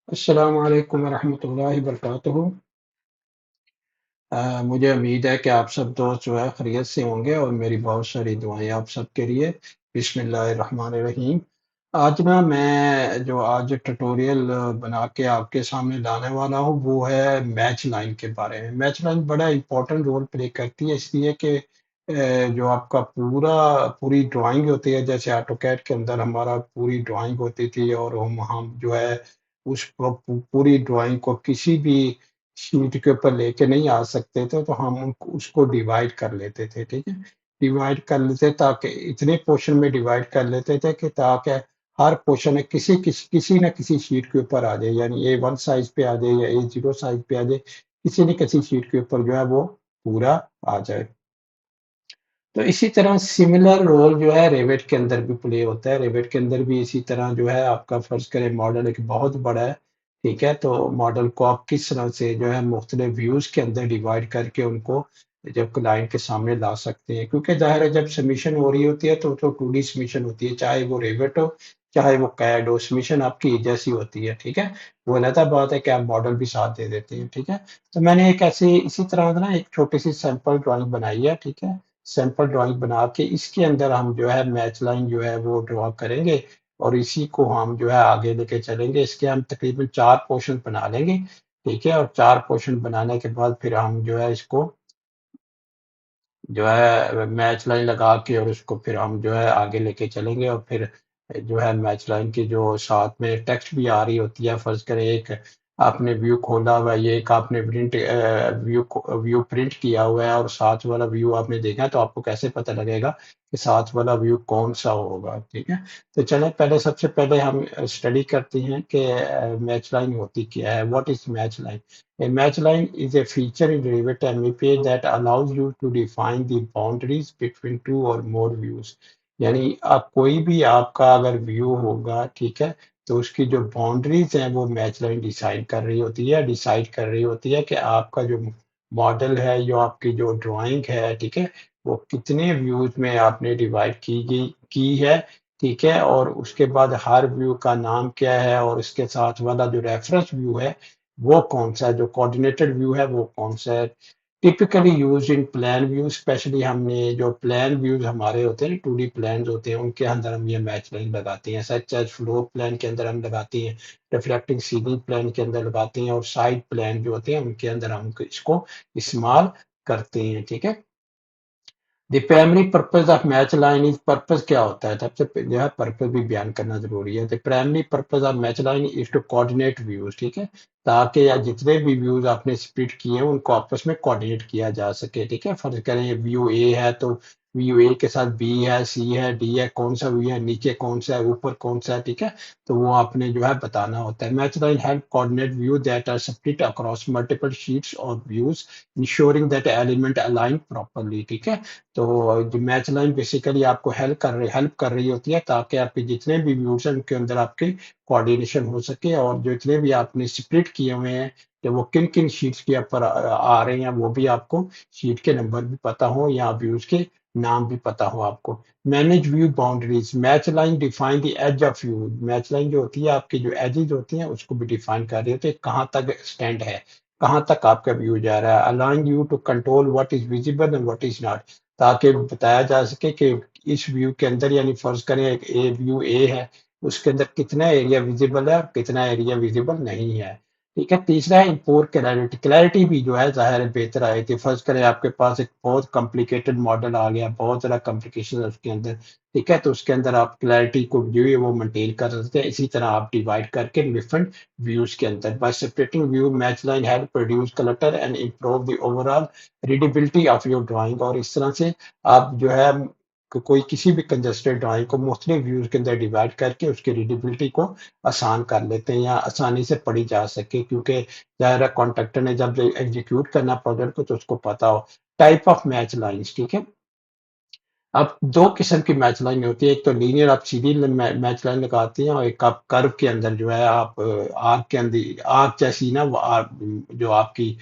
अस्सलामु अलैकुम वरहमतुल्लाहि वबरकातुहू। मुझे उम्मीद है कि आप सब दोस्त जो है खैरियत से होंगे और मेरी बहुत सारी दुआएँ आप सबके लिए। बिस्मिल्लाहिर्रहमानिर्रहीम। आज ना मैं जो आज ट्यूटोरियल बना के आपके सामने लाने वाला हूँ वो है मैच लाइन के बारे में। मैच लाइन बड़ा इम्पोर्टेंट रोल प्ले करती है इसलिए कि जो आपका पूरी ड्राइंग होती है, जैसे ऑटोकैड के अंदर हमारा पूरी ड्राइंग होती थी और हम जो है उस पूरी ड्राइंग को किसी भी शीट के ऊपर लेके नहीं आ सकते थे, तो हम उनको उसको डिवाइड कर लेते थे, ठीक है? डिवाइड कर लेते ताकि इतने पोर्शन में डिवाइड कर लेते थे कि ताकि हर पोर्शन में किसी न किसी शीट के ऊपर आ जाए, यानी A1 साइज़ पे आ जाए या A0 साइज़ पे आ जाए, किसी न किसी शीट के ऊपर जो है वो पूरा आ जाए। तो इसी तरह सिमिलर रोल जो है रेविट के अंदर भी प्ले होता है। रेविट के अंदर भी इसी तरह जो है आपका फ़र्ज़ करें मॉडल एक बहुत बड़ा है, ठीक है? तो मॉडल को आप किस तरह से जो है मुख्तलिफ व्यूज़ के अंदर डिवाइड करके उनको जब क्लाइंट के सामने ला सकते हैं। क्योंकि ज़ाहिर है जब सबमिशन हो रही होती है तो 2D सबमिशन होती है, चाहे वो रेविट हो, चाहे वो कैड हो, सबमिशन आपकी एक जैसी होती है, ठीक है? वो अलग बात है कि आप मॉडल भी साथ दे देते हैं, ठीक है? तो मैंने एक ऐसी इसी तरह ना एक छोटी-सी सैंपल ड्राइंग बनाई है, ठीक है? सैंपल ड्राइंग बना के इसके अंदर हम जो है मैच लाइन जो है वो ड्रा करेंगे और इसी को हम जो है आगे लेके चलेंगे। इसके हम तकरीबन 4 पोर्शन बना लेंगे, ठीक है? और 4 पोर्शन बनाने के बाद फिर हम जो है इसको जो है मैच लाइन लगा के और उसको फिर हम जो है आगे लेके चलेंगे और फिर जो है मैच लाइन की जो साथ में टेक्स्ट भी आ रही होती है, फर्ज करें एक आपने व्यू खोला हुआ है, ये एक आपने व्यू प्रिंट किया हुआ है और साथ वाला व्यू आपने देखा है, तो आपको कैसे पता लगेगा कि साथ वाला व्यू कौन सा होगा, ठीक है? तो चलें पहले सबसे पहले हम स्टडी करते हैं कि मैच लाइन होती क्या है, what is match line? A match line is a feature in Revit MEP that allows you to define the boundaries between two or more views. यानी आप कोई भी आपका अगर व्यू होगा, ठीक है? तो उसकी जो बाउंड्रीज हैं वो मैच लाइन डिसाइड कर रही होती है कि आपका जो मॉडल है, जो आपकी जो ड्राइंग है, ठीक है? वो कितने व्यूज में आपने डिवाइड की है, ठीक है? और उसके बाद हर व्यू का नाम क्या है और इसके साथ वाला जो रेफरेंस व्यू है वो कौन-सा है, जो कोऑर्डिनेटेड व्यू है वो कौन-सा है। Typically used in plan view, specially हमने जो प्लान व्यूज़ हमारे होते हैं, 2D प्लान्स होते हैं, उनके अंदर हम ये मैच लाइन लगाते हैं। सच एज़ फ्लोर प्लान के अंदर हम लगाते हैं, रिफ्लेक्टिंग सीलिंग प्लान के अंदर लगाते हैं और साइड प्लान जो होते हैं, उनके अंदर हम इसको इस्तेमाल करते हैं, ठीक है? The primary purpose of match line is purpose क्या होता है सबसे जो है पर्पस भी बयान करना जरूरी है। The primary purpose of match line is to coordinate views, ठीक है? ताकि या जितने भी व्यूज आपने स्प्लिट किए हैं उनको आपस में कोऑर्डिनेट किया जा सके, ठीक है? फर्ज करें व्यू ए है तो व्यू ए के साथ बी है, सी है, डी है, कौन सा व्यू है, नीचे कौन सा है, ऊपर कौन सा है, ठीक है? तो वो आपने जो है बताना होता है। Match line help coordinate view that are split across multiple sheets और views ensuring that element align properly, ठीक है? तो जो मैच लाइन बेसिकली आपको हेल्प कर रही होती है ताकि आपके जितने भी व्यूज हैं उनके अंदर आपके कोऑर्डिनेशन हो सके और जो जितने भी आपने स्प्लिट किए हुए हैं कि वो किन किन शीट्स के ऊपर आ रहे हैं वो भी आपको शीट के नंबर भी पता हो या व्यूज के नाम भी पता हो आपको। Manage view boundaries, match line define the edge of view. Match line जो होती है आपकी जो एजेस होती हैं उसको भी डिफाइन कर रही होती है, कहाँ तक एक्सटेंड है, कहाँ तक आपका व्यू जा रहा है। Allowing you to control what is visible and what is not, ताकि बताया जा सके कि इस व्यू के अंदर यानी फर्ज करें एक व्यू ए है, उसके अंदर कितना एरिया विजिबल है और कितना एरिया विजिबल नहीं है, ठीक है? तीसरा है इम्पोर क्लैरिटी, क्लैरिटी भी जो है ज़ाहिर है बेहतर आई थी। फर्ज करें आपके पास एक बहुत कॉम्प्लिकेटेड मॉडल आ गया, बहुत ज़्यादा कॉम्प्लिकेशन है उसके अंदर, ठीक है? तो उसके अंदर आप क्लैरिटी को जो है वो मेंटेन कर सकते हैं। इसी तरह आप डिवाइड करके डिफरेंट व्यूज के अंदर bye separating view match line help produce clutter and improve the overall readability of your drawing. और इस तरह से आप जो है कोई किसी भी कंजस्टेड ड्राइंग को मुख्तलिफ व्यूज के अंदर डिवाइड करके उसकी रीडेबिलिटी को आसान कर लेते हैं या आसानी से पढ़ी जा सके, क्योंकि ज़ाहिर है कॉन्ट्रैक्टर ने जब एग्जीक्यूट करना प्रोजेक्ट को तो उसको पता हो। टाइप ऑफ मैच लाइन्स, ठीक है? अब 2 किस्म की मैच लाइन होती है, एक तो लीनियर आप सीधी मैच लाइन लगाती हैं और एक आप कर्व के अंदर जो है आप आर्क के अंदर आर्क जैसी ना वो जो आपकी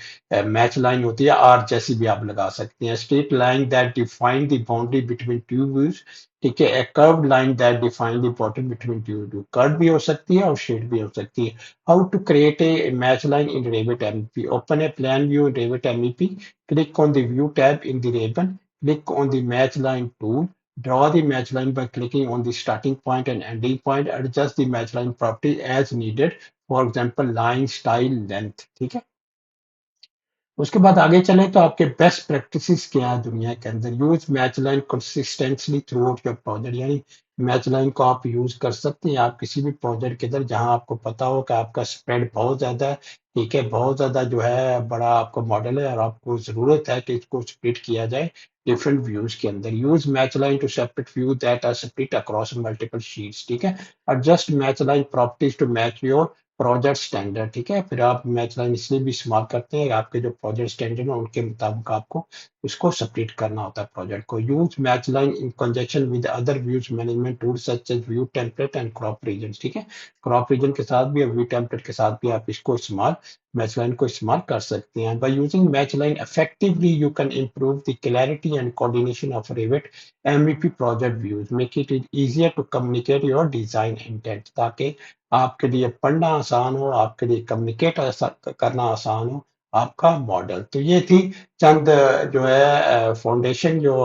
मैच लाइन होती है आर्क जैसी भी आप लगा सकती हैं। Straight line that define the boundary between two views, ठीक है। A curve line that define the border between two view, curve भी हो सकती है और स्ट्रेट भी हो सकती है। How to create a match line in Revit MEP? Open a plan view in Revit MEP, click on the view tab in the ribbon, click on the match line tool, draw the match line by clicking on the starting point and ending point, adjust the match line property as needed, for example line style length, ठीक है। उसके बाद आगे चलें तो आपके best practices क्या है दुनिया के अंदर। Use match line consistently through out your project, यानी मैच लाइन को आप यूज कर सकते हैं आप किसी भी प्रोजेक्ट के अंदर जहां आपको पता हो कि आपका स्प्रेड बहुत ज्यादा है, ठीक है, बहुत ज्यादा जो है बड़ा आपका मॉडल है और आपको जरूरत है कि इसको स्प्लिट किया जाए डिफरेंट व्यूज के अंदर। Use match line to separate view that are split across multiple sheets, ठीक है। Adjust match line properties to match your project standard, ठीक है। फिर आप मैच लाइन इसलिए भी इस्तेमाल करते हैं आपके जो प्रोजेक्ट स्टैंडर्ड है उनके मुताबिक आपको उसको सेपरेट करना होता है प्रोजेक्ट को। Use match line in conjunction with other views management tool such as view template and crop region, ठीक है। क्रॉप रीजन के साथ भी और व्यू टेम्पलेट के साथ भी आप इसको इस्तेमाल मैच लाइन को इस्तेमाल कर सकते हैं। By using match line effectively you can improve the clarity and coordination of Revit MEP project views, make it easier to communicate your design intent, ताकि आपके लिए पढ़ना आसान हो, आपके लिए कम्युनिकेट करना आसान हो आपका मॉडल। तो ये थी चंद जो है फाउंडेशन जो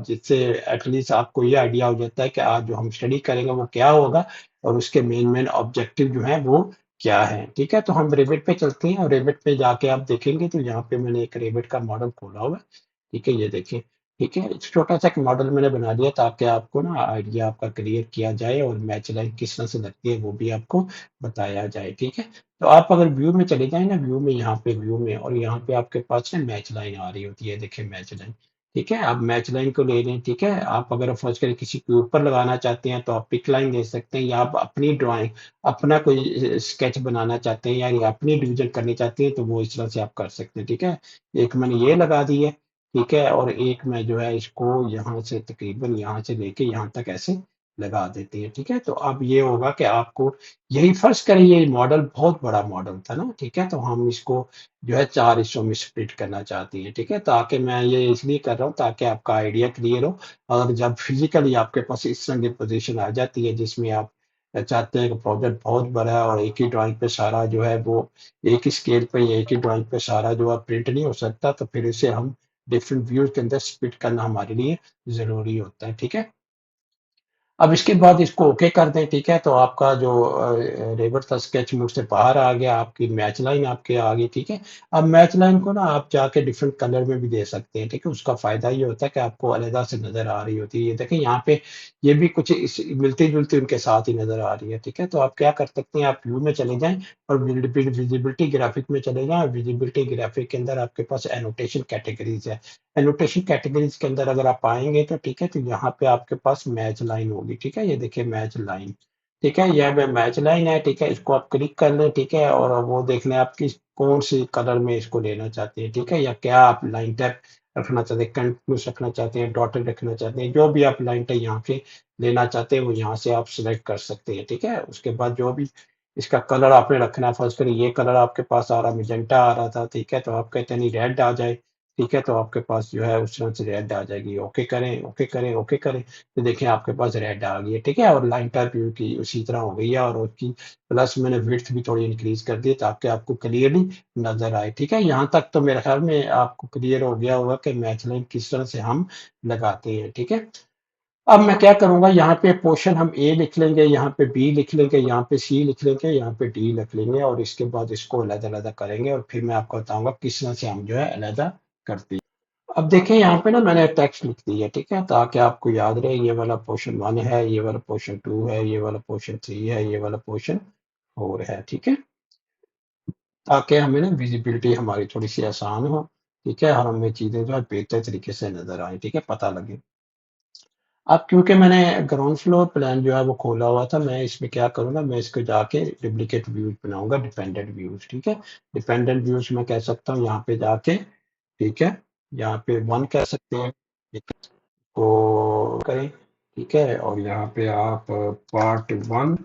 जिससे एटलीस्ट आपको ये आइडिया हो जाता है कि आज जो हम स्टडी करेंगे वो क्या होगा और उसके मेन मेन ऑब्जेक्टिव जो है वो क्या है, ठीक है। तो हम रेविट पे चलते हैं और रेविट पे जाके आप देखेंगे तो यहाँ पे मैंने एक रेविट का मॉडल खोला हुआ है, ठीक है, ये देखिए, ठीक है। छोटा सा एक मॉडल मैंने बना दिया ताकि आपको ना आइडिया आपका क्लियर किया जाए और मैच लाइन किस तरह से लगती है वो भी आपको बताया जाए, ठीक है। तो आप अगर व्यू में चले जाए ना, व्यू में यहाँ पे व्यू में और यहाँ पे आपके पास ना मैच लाइन आ रही होती है, देखिए मैच लाइन, ठीक है। आप मैच लाइन को ले लें, ठीक है। आप अगर फर्ज करें किसी के ऊपर लगाना चाहते हैं तो आप पिक लाइन ले सकते हैं, या आप अपनी ड्राइंग अपना कोई स्केच बनाना चाहते हैं यानी अपनी डिवीजन करनी चाहते हैं तो वो इस तरह से आप कर सकते हैं, ठीक है। एक मैंने ये लगा दी है, ठीक है, और एक में जो है इसको यहाँ से तकरीबन यहाँ से लेके यहाँ तक ऐसे लगा देती है, ठीक है। तो अब ये होगा कि आपको यही फर्ज करें ये मॉडल बहुत बड़ा मॉडल था ना, ठीक है, तो हम इसको जो है 4 हिस्सों में स्प्लिट करना चाहती हैं, ठीक है। ताकि मैं ये इसलिए कर रहा हूँ ताकि आपका आइडिया क्लियर हो और जब फिजिकली आपके पास इस तरह की पोजीशन आ जाती है जिसमें आप चाहते हैं कि प्रोजेक्ट बहुत बड़ा है और एक ही ड्राइंग पे सारा जो है वो एक ही स्केल पे या एक ही ड्राइंग पे सारा जो है प्रिंट नहीं हो सकता, तो फिर इसे हम डिफरेंट व्यूज के अंदर स्प्लिट करना हमारे लिए ज़रूरी होता है, ठीक है। अब इसके बाद इसको ओके कर दें, ठीक है, तो आपका जो रेवट था स्केच मोड से बाहर आ गया, आपकी मैच लाइन आपके आ गई, ठीक है। अब मैच लाइन को ना आप जाके डिफरेंट कलर में भी दे सकते हैं, ठीक है। उसका फायदा ये होता है कि आपको अलग से नजर आ रही होती है। ये देखें यहाँ पे ये भी कुछ मिलती जुलती उनके साथ ही नजर आ रही है, ठीक है। तो आप क्या कर सकते हैं, आप व्यू में चले जाएं और विजिबिलिटी ग्राफिक में चले जाएं। विजिबिलिटी ग्राफिक के अंदर आपके पास एनोटेशन कैटेगरीज है। एनोटेशन कैटेगरीज के अंदर अगर आप आएंगे तो ठीक है, तो यहाँ पे आपके पास मैच लाइन होगी, ठीक है। ये देखिए मैच लाइन, ठीक है, यह पे मैच लाइन है, ठीक है। इसको आप क्लिक कर लें, ठीक है, और वो देख लें आप किस कौन सी कलर में इसको लेना चाहते हैं, ठीक है, या क्या आप लाइन टैप रखना चाहते हैं, कंटिन्यूस रखना चाहते हैं, डॉटेड रखना चाहते हैं, जो भी आप लाइन टैप यहाँ पे लेना चाहते हैं वो यहाँ से आप सिलेक्ट कर सकते हैं, ठीक है। उसके बाद जो भी इसका कलर आपने रखना है, फर्स्ट करिए ये कलर आपके पास आ रहा मिजेंटा आ रहा था, ठीक है, तो आप कहते हैं नहीं रेड आ जाए, ठीक है, तो आपके पास जो है उस तरह से रेड आ जाएगी। ओके करें, ओके करें, ओके करें, तो देखिए आपके पास रेड आ गई है, ठीक है। और लाइन टाइप व्यू की उसी तरह हो गई है और उसकी प्लस मैंने विड्थ भी थोड़ी इंक्रीज कर दी ताकि आपको क्लियरली नजर आए, ठीक है। यहाँ तक तो मेरे ख्याल में आपको क्लियर हो गया होगा कि मैच लाइन किस तरह से हम लगाते हैं, ठीक है। अब मैं क्या करूंगा, यहाँ पे पोर्शन हम ए लिख लेंगे, यहाँ पे बी लिख लेंगे, यहाँ पे सी लिख लेंगे, यहाँ पे डी लिख लेंगे और इसके बाद इसको अलग अलग करेंगे और फिर मैं आपको बताऊंगा किस तरह से हम जो है अलग करते हैं। अब देखिए यहाँ पे ना मैंने टेक्स्ट लिख दी है, ठीक है, ताकि आपको याद रहे ये वाला पोर्शन 1 है, ये वाला पोर्शन 2 है, ये वाला पोर्शन 3 है, ये वाला पोर्शन 4 है, ठीक है, ताकि हमें ना विजिबिलिटी हमारी थोड़ी सी आसान हो, ठीक है, और हमें चीजें जो है बेहतर तरीके से नजर आए, ठीक है, पता लगे। अब क्योंकि मैंने ग्राउंड फ्लोर प्लान जो है वो खोला हुआ था, मैं इसमें क्या करूंगा, मैं इसको जाके डुप्लीकेट व्यूज बनाऊंगा, डिपेंडेंट व्यूज, ठीक है। डिपेंडेंट व्यूज में कह सकता हूँ यहाँ पे जाके, ठीक है, यहाँ पे 1 कह सकते हैं, ठीक है, करें, ठीक है, और यहाँ पे आप पार्ट 1,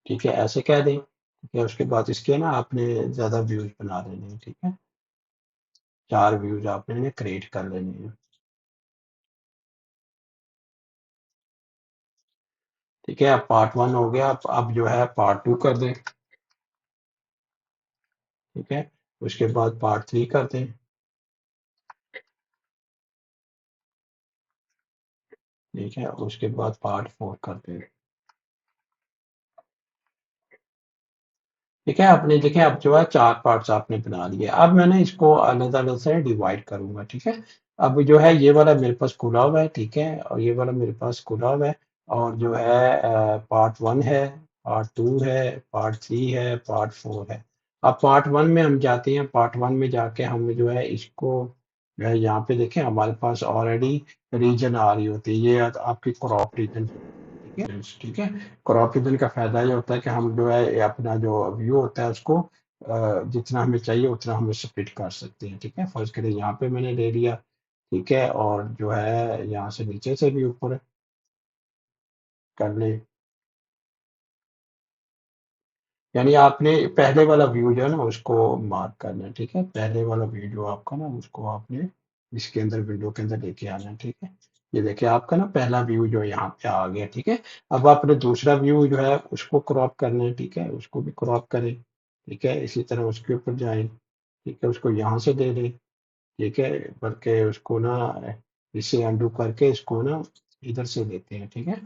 ठीक है, ऐसे कह दें, ठीक है। उसके बाद इसके ना आपने ज़्यादा व्यूज़ बना लेने हैं, ठीक है, 4 व्यूज़ आपने इन्हें क्रिएट कर लेने हैं, ठीक है। अब पार्ट 1 हो गया, अब जो है पार्ट 2 कर दें, ठीक है। उसके बाद पार्ट 3 कर दें, ठीक है। उसके बाद पार्ट 4 कर दें, ठीक है। आपने देखें अब जो है 4 पार्ट्स आपने बना लिए। अब मैं ना इसको अलग-अलग से डिवाइड करूँगा, ठीक है। अब जो है ये वाला मेरे पास खुला हुआ है, ठीक है, और ये वाला मेरे पास खुला हुआ है, और जो है पार्ट 1 है, पार्ट 2 है, पार्ट 3 है, पार्ट 4 है। अब पार्ट 1 में हम जाते हैं, पार्ट 1 में जाके हम जो है इसको जो है यहाँ पे देखें हमारे पास ऑलरेडी रीजन आ रही होती है, ये आपकी क्रॉप रीजन, ठीक है, ठीक है। क्रॉप रीजन का फायदा ये होता है कि हम जो है ये अपना जो व्यू होता है उसको जितना हमें चाहिए उतना हम स्प्लिट कर सकते हैं, ठीक है। फर्ज करें यहाँ पे मैंने ले लिया, ठीक है, और जो है यहाँ से नीचे से भी ऊपर कर ले, यानी आपने पहले वाला व्यू जो है ना उसको मार्क करना है, ठीक है। पहले वाला व्यू जो आपका ना उसको आपने इसके अंदर विंडो के अंदर लेके आना है, ठीक है। ये देखिए आपका ना पहला व्यू जो यहाँ पे आ गया, ठीक है। अब आपने दूसरा व्यू जो है उसको क्रॉप करना है, ठीक है, उसको भी क्रॉप करें, ठीक है। इसी तरह उसके ऊपर जाएं, ठीक है, उसको यहाँ से ले लें, ठीक है, बल्कि उसको ना इसे अंडू करके इसको ना इधर से लेते हैं, ठीक है।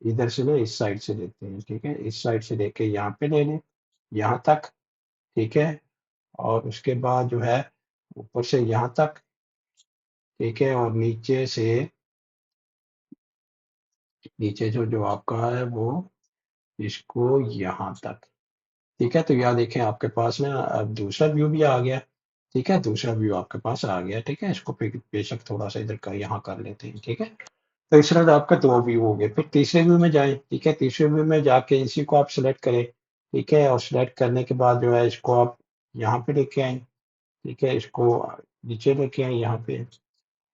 इधर से ना इस साइड से लेते हैं, ठीक है, इस साइड से लेके यहाँ पे ले लें, यहाँ तक, ठीक है। और उसके बाद जो है ऊपर से यहाँ तक, ठीक है, और नीचे से नीचे जो जो आपका है वो इसको यहाँ तक, ठीक है। तो यहाँ देखें आपके पास ना अब दूसरा व्यू भी आ गया, ठीक है, दूसरा व्यू आपके पास आ गया, ठीक है। इसको बेशक थोड़ा सा इधर का यहाँ कर लेते हैं, ठीक है। तो इस तरह आपका 2 व्यू हो गए। फिर तीसरे व्यू में जाएं, ठीक है, तीसरे व्यू में जाके इसी को आप सिलेक्ट करें, ठीक है, और सिलेक्ट करने के बाद जो है इसको आप यहाँ पे लेके आए, ठीक है, इसको नीचे लेके आए यहाँ पे,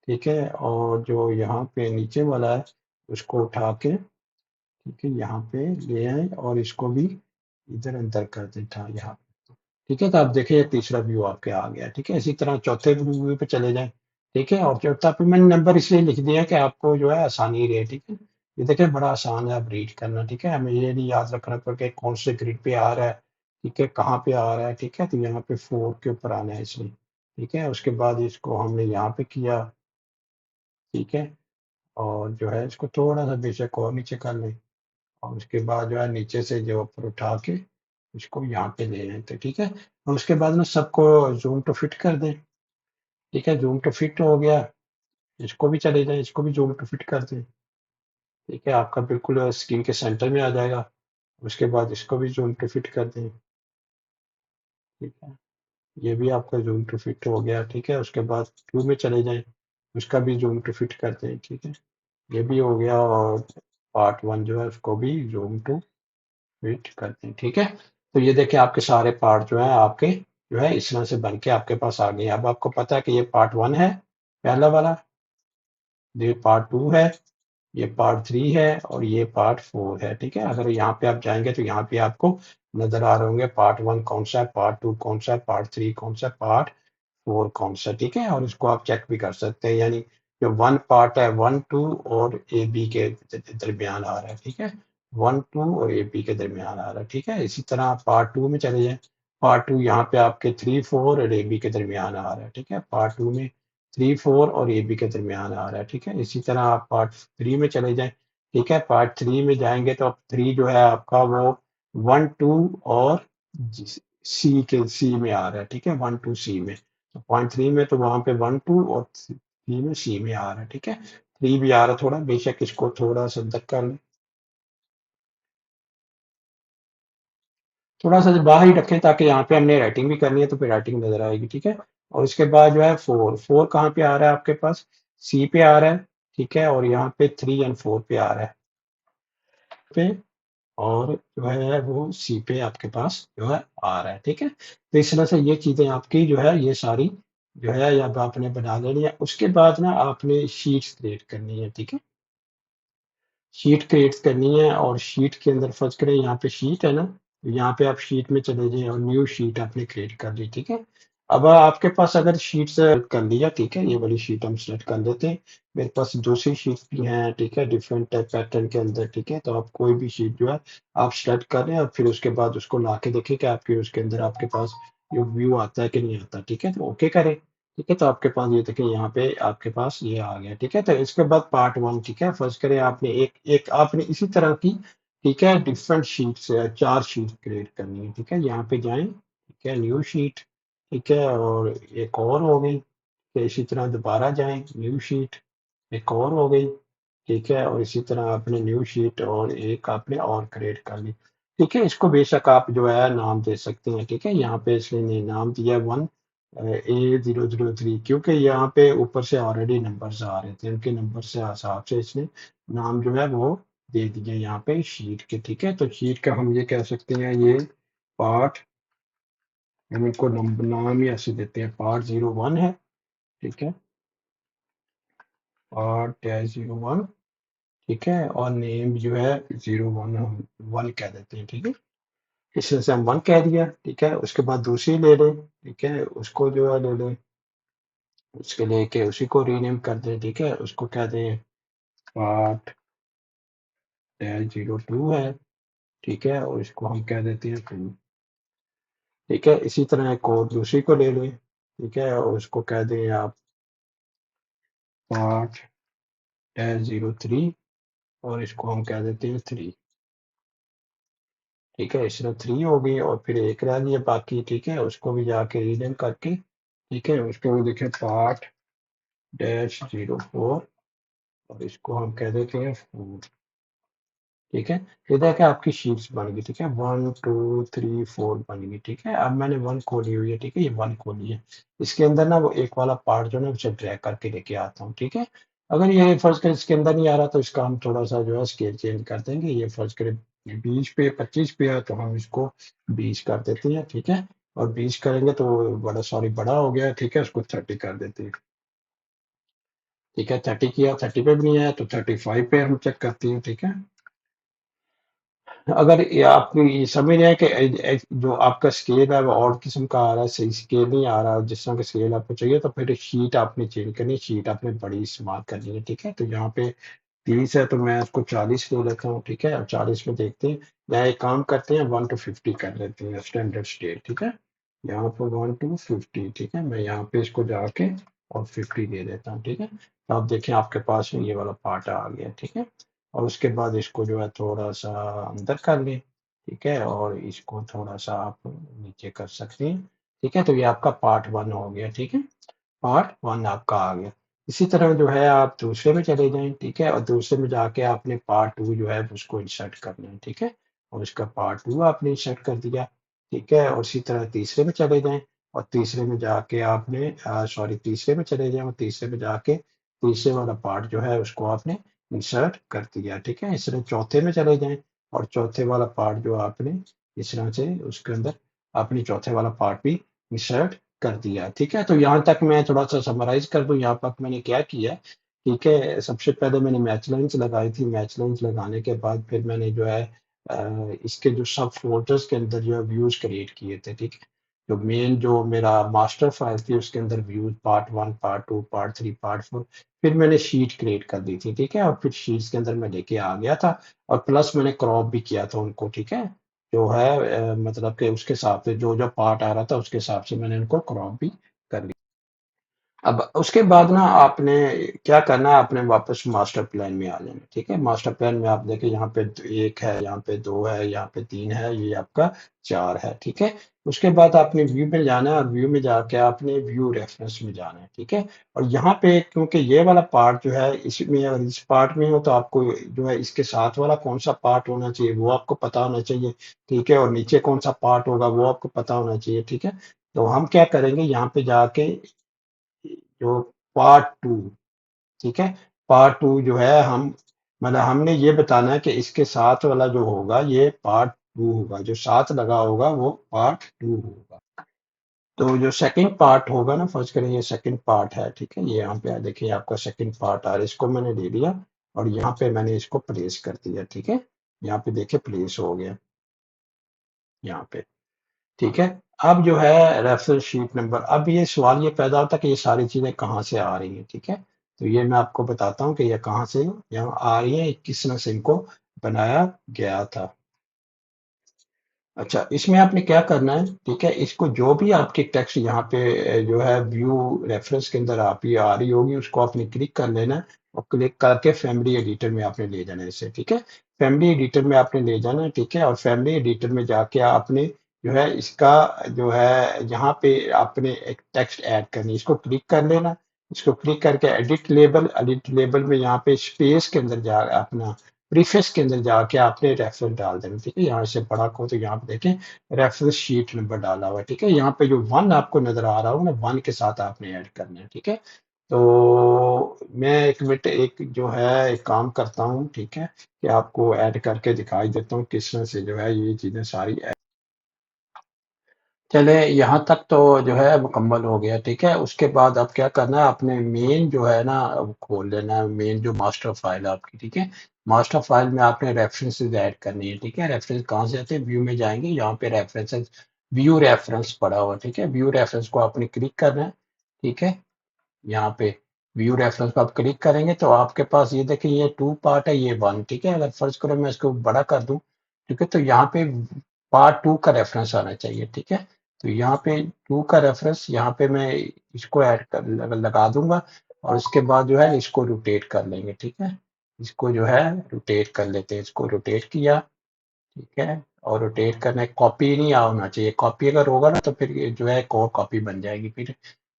ठीक है, और जो यहाँ पे नीचे वाला है उसको उठा के, ठीक है, यहाँ पे ले आए और इसको भी इधर अंदर कर दें था यहाँ, ठीक है। तो आप देखिए ये तीसरा व्यू आपके आ गया, ठीक है। इसी तरह चौथे व्यू पे चले जाएं, ठीक है, और चौथा पे मैंने नंबर इसलिए लिख दिया कि आपको जो है आसानी रहे, ठीक है। ये देखिए बड़ा आसान है आप रीड करना, ठीक है। हमें ये नहीं याद रखना पड़ेगा कि कौन से ग्रिड पे आ रहा है, ठीक है, कहाँ पे आ रहा है, ठीक है। तो यहाँ पे 4 के ऊपर आना है इसलिए, ठीक है। उसके बाद इसको हमने यहाँ पे किया, ठीक है, और जो है इसको थोड़ा सा बेशक और नीचे कर लें, और उसके बाद जो है नीचे से जो ऊपर उठा के इसको यहाँ पे ले आए थे, ठीक है। और उसके बाद में सबको ज़ूम टू फिट कर दें, ठीक है, ज़ूम टू फिट हो गया। इसको भी चले जाएँ, इसको भी ज़ूम टू फिट कर दें, ठीक है, आपका बिल्कुल स्क्रीन के सेंटर में आ जाएगा। उसके बाद इसको भी ज़ूम टू फिट कर दें, ठीक है, ये भी आपका ज़ूम टू फिट हो गया, ठीक है। उसके बाद 2 में चले जाएँ, उसका भी ज़ूम टू फिट कर दें, ठीक है, ये भी हो गया। और पार्ट 1 जो है उसको भी ज़ूम टू फिट करते हैं, ठीक है। तो ये देखिए आपके सारे पार्ट जो है आपके जो है इस तरह से बन के आपके पास आ गए। अब आपको पता है कि ये पार्ट 1 है पहला वाला, ये पार्ट 2 है, ये पार्ट 3 है, और ये पार्ट 4 है, ठीक है। अगर यहाँ पे आप जाएंगे तो यहाँ पे आपको नजर आ रहे होंगे पार्ट 1 कौन सा है, पार्ट 2 कौन सा है, पार्ट 3 कौन सा है, पार्ट 4 कौन सा, ठीक है। और इसको आप चेक भी कर सकते हैं, यानी जो 1 पार्ट है 1 2 और ए बी के दरमियान आ रहा है, ठीक है, 1 2 और ए बी के दरमियान आ रहा है, ठीक है। इसी तरह आप पार्ट 2 में चले जाएं, पार्ट 2 यहाँ पे आपके 3 4 और ए बी के दरमियान आ रहा है, ठीक है। पार्ट 2 में 3 4 और ए बी के दरमियान आ रहा है, ठीक है। इसी तरह आप पार्ट 3 में चले जाएं, ठीक है। पार्ट 3 में जाएंगे तो अब 3 जो है आपका वो 1 2 और सी में आ रहा है, ठीक है, 1 2 सी में। तो पॉइंट 3 में तो वहां पे 1 2 और 3 में सी में आ रहा है, ठीक है। 3 भी आ रहा है थोड़ा, बेशक इसको थोड़ा सा धक्का लें, थोड़ा सा बाहर ही रखें ताकि यहाँ पे हमने राइटिंग भी करनी है तो फिर राइटिंग नजर आएगी, ठीक है। और इसके बाद जो है 4 4 कहाँ पे आ रहा है आपके पास, सी पे आ रहा है, ठीक है, और यहाँ पे 3 एंड 4 पे आ रहा है, पे, और जो है वो सी पे आपके पास जो है आ रहा है, ठीक है। तो इस तरह से ये चीजें आपकी जो है ये सारी जो है अब आपने बना लेनी है। उसके बाद ना आपने शीट्स क्रिएट करनी है, ठीक है? शीट क्रिएट करनी है और शीट के अंदर फर्ज करें यहाँ पे शीट है ना, तो यहाँ पे आप शीट में चले जाएँ और न्यू शीट आपने क्रिएट कर ली, ठीक है? अब आपके पास अगर शीट्स कर लिया, ठीक है? ये वाली शीट हम सेलेक्ट कर लेते हैं। मेरे पास दूसरी शीट्स भी हैं, ठीक है? डिफरेंट टाइप पैटर्न के अंदर, ठीक है? तो आप कोई भी शीट जो है आप सेलेक्ट कर लें और फिर उसके बाद उसको ला के देखें कि आपके उसके अंदर आपके पास ये व्यू आता है कि नहीं आता, ठीक है? तो ओके करें। ठीक है, तो आपके पास ये देखिए यहाँ पे आपके पास ये आ गया, ठीक है? तो इसके बाद पार्ट 1, ठीक है? फर्स्ट करें आपने एक एक आपने इसी तरह की, ठीक है, डिफरेंट शीट्स 4 शीट क्रिएट करनी है, ठीक है? यहाँ पे जाएँ, ठीक है, न्यू शीट, ठीक है? और एक और हो गई, फिर इसी तरह दोबारा जाएँ, न्यू शीट, एक और हो गई, ठीक है? और इसी तरह आपने न्यू शीट और एक आपने और क्रिएट कर ली, ठीक है? इसको बेशक आप जो है नाम दे सकते हैं, ठीक है? यहाँ पे इसने नाम दिया 1 A003, क्योंकि यहाँ पे ऊपर से ऑलरेडी नंबर्स आ रहे थे, उनके नंबर से हिसाब से इसने नाम जो है वो दे दिए यहाँ पे शीट के, ठीक है? तो शीट का हम ये कह सकते हैं ये पार्ट, हम इनको नाम ही ऐसे देते हैं, पार्ट 01 है, ठीक है? पार्ट 01, ठीक है? और नेम जो है 01 हम 1 कह देते हैं, ठीक है? इसमें से हम 1 कह दिया, ठीक है? उसके बाद दूसरी ले लें, ठीक है? उसको जो है ले लें, उसके लेके उसी को रीनेम कर दें, ठीक है? उसको कह दें पार्ट 02 है, ठीक है? और इसको हम कह देते हैं 2, ठीक है? इसी तरह एक और दूसरी को ले लें, ठीक है? और उसको कह दें आप पार्ट 03 और इसको हम कह देते हैं 3, ठीक है? इसमें 3 हो गई और फिर एक रह गया बाकी, ठीक है? उसको भी जाके रीनेम करके, ठीक है? उसको भी देखें पार्ट 04 और इसको हम कह देते हैं 4, ठीक है? ये देखिए आपकी शीट्स बन गई, ठीक है? 1 2 3 4 बन गई, ठीक है? अब मैंने 1 खोली हुई है, ठीक है? ये 1 खोली है। इसके अंदर ना वो एक वाला पार्ट जो है ना उसे ड्रैग करके लेके आता हूँ, ठीक है? अगर ये फर्ज़ करें इसके अंदर नहीं आ रहा तो इसका हम थोड़ा-सा जो है स्केल चेंज कर देंगे। ये फर्ज़ करें 20 पे 25 पे है तो हम इसको 20 कर देते हैं, ठीक है? और 20 करेंगे तो बड़ा हो गया है, ठीक है? उसको 30 कर देते हैं, ठीक है? 30 किया, 30 पे भी नहीं आया तो 35 पे हम चेक करते हैं, ठीक है? अगर ये आपको ये समझ रहे हैं कि जो आपका स्केल है वो और किस्म का आ रहा है, सही स्केल नहीं आ रहा, जिस तरह का स्केल आपको चाहिए तो फिर शीट आपने चेंज करनी है, शीट आपने बड़ी इस्तेमाल करनी है, ठीक है? तो यहाँ पे 30 है तो मैं उसको 40 ले लेता हूँ, ठीक है? और 40 में देखते हैं या एक काम करते हैं 1 to 50 कर लेते हैं स्टैंडर्ड स्टेट, ठीक है? यहाँ पर 1 to 50, ठीक है? मैं यहाँ पे इसको जाके और 50 दे देता हूँ, ठीक है? तो आप देखें आपके पास ये वाला पार्ट आ गया, ठीक है? और उसके बाद इसको जो है थोड़ा-सा अंदर कर लें, ठीक है? और इसको थोड़ा-सा आप नीचे कर सकते हैं, ठीक है? तो ये आपका पार्ट 1 हो गया, ठीक है? पार्ट 1 आपका आ गया। इसी तरह जो है आप दूसरे में चले जाएँ, ठीक है? और दूसरे में जाके आपने पार्ट 2 जो है उसको इंसर्ट करना है, ठीक है? और उसका पार्ट 2 आपने इंसर्ट कर दिया, ठीक है? और इसी तरह तीसरे में चले जाएँ और तीसरे में जाके आपने सॉरी तीसरे में चले जाएँ और तीसरे में जाके तीसरे वाला पार्ट जो है उसको आपने इंसर्ट कर दिया, ठीक है? इस तरह चौथे में चले जाएँ और चौथे वाला पार्ट जो आपने इस तरह से उसके अंदर आपने चौथे वाला पार्ट भी इंसर्ट कर दिया, ठीक है? तो यहाँ तक मैं थोड़ा-सा समराइज़ कर दूँ, यहाँ तक मैंने क्या किया, ठीक है? सबसे पहले मैंने मैच लाइन्स लगाई थी, मैच लाइन्स लगाने के बाद फिर मैंने जो है इसके जो सब फ़ोल्डर्स के अंदर जो है व्यूज़ क्रिएट किए थे, ठीक है? जो मेन जो मेरा मास्टर फ़ाइल थी उसके अंदर views part 1, part 2, part 3, part 4 फिर मैंने शीट क्रिएट कर दी थी, ठीक है? और फिर शीट्स के अंदर मैं लेके आ गया था और प्लस मैंने क्रॉप भी किया था उनको, ठीक है? जो है मतलब कि उसके हिसाब से जो-जो पार्ट आ रहा था उसके हिसाब से मैंने इनको क्रॉप भी कर लिया। अब उसके बाद ना आपने क्या करना है, आपने वापस मास्टर प्लान में आ जाना, ठीक है? मास्टर प्लान में आप देखिए यहाँ पे 1 है, यहाँ पे 2 है, यहाँ पे 3 है, ये आपका 4 है, ठीक है? उसके बाद आपने व्यू में जाना है और व्यू में जाके आपने व्यू रेफरेंस में जाना है, ठीक है? और यहाँ पे क्योंकि ये वाला पार्ट जो है इसमें अगर इस पार्ट में हो तो आपको जो है इसके साथ वाला कौन-सा पार्ट होना चाहिए वो आपको पता होना चाहिए, ठीक है? और नीचे कौन-सा पार्ट होगा वो आपको पता होना चाहिए, ठीक है? तो हम क्या करेंगे यहाँ पे जाके जो पार्ट 2, ठीक है? पार्ट 2 जो है हम मतलब हमने ये बताना है कि इसके साथ वाला जो होगा ये पार्ट 2 होगा, जो साथ लगा होगा वो पार्ट 2 होगा। तो जो सेकंड पार्ट होगा ना, फर्ज करें ये सेकंड पार्ट है, ठीक है, ये यहाँ पे देखिए आपका सेकंड पार्ट आ रहा है, इसको मैंने ले लिया और यहाँ पे मैंने इसको प्लेस कर दिया, ठीक है, यहाँ पे देखिए प्लेस हो गया यहाँ पे, ठीक है। अब जो है रेफरेंस शीट नंबर, अब ये सवाल ये पैदा होता है कि ये सारी चीजें कहाँ से आ रही हैं, ठीक है, तो ये मैं आपको बताता हूँ कि ये कहाँ से यहाँ आ रही है, किस तरह से इनको बनाया गया था। अच्छा, इसमें आपने क्या करना है, ठीक है, इसको जो भी आपकी टेक्स्ट यहाँ पे जो है व्यू रेफरेंस के अंदर आप ये आ रही होगी, उसको आपने क्लिक कर लेना है और क्लिक करके फैमिली एडिटर में आपने ले जाना है इसे, ठीक है, फैमिली एडिटर में आपने ले जाना है, ठीक है, और फैमिली एडिटर में जाके आपने जो है इसका जो है यहाँ पे आपने एक टेक्स्ट ऐड करनी है, इसको क्लिक कर लेना, इसको क्लिक करके एडिट लेबल में यहाँ पे स्पेस के अंदर जा अपना प्रीफेस के अंदर जाके आपने रेफरेंस डाल देना, ठीक है, यहाँ से पढ़ा को तो यहाँ पे देखें रेफरेंस शीट नंबर डाला हुआ है, ठीक है, यहाँ पे जो वन आपको नजर आ रहा होगा ना, वन के साथ आपने ऐड करना है, ठीक है। तो मैं एक मिनट एक जो है एक काम करता हूँ, ठीक है, कि आपको ऐड करके दिखाई देता हूँ किस तरह से जो है ये चीजें सारी। चले यहाँ तक तो जो है मुकम्मल हो गया, ठीक है, उसके बाद अब क्या करना है, आपने मेन जो है ना अब खोल लेना है, मेन जो मास्टर फाइल है आपकी, ठीक है, मास्टर फाइल में आपने रेफरेंसेस ऐड करनी है, ठीक है, रेफरेंस कहाँ से आते हैं, व्यू में जाएंगे, यहाँ पे रेफरेंसेस व्यू रेफरेंस पड़ा हुआ, ठीक है, व्यू रेफरेंस को आपने क्लिक करना है, ठीक है, यहाँ पे व्यू रेफरेंस को आप क्लिक करेंगे तो आपके पास ये देखिए ये टू पार्ट है, ये वन, ठीक है, अगर फर्ज करो मैं इसको बड़ा कर दूं, ठीक है, तो यहाँ पे पार्ट टू का रेफरेंस आना चाहिए, ठीक है, तो यहाँ पे टू का रेफरेंस यहाँ पे मैं इसको ऐड कर लगा दूंगा और उसके बाद जो है इसको रोटेट कर लेंगे, ठीक है, इसको जो है रोटेट कर लेते हैं, इसको रोटेट किया, ठीक है, और रोटेट करना है, कॉपी नहीं होना चाहिए, कॉपी अगर होगा ना तो फिर ये जो है एक और कॉपी बन जाएगी, फिर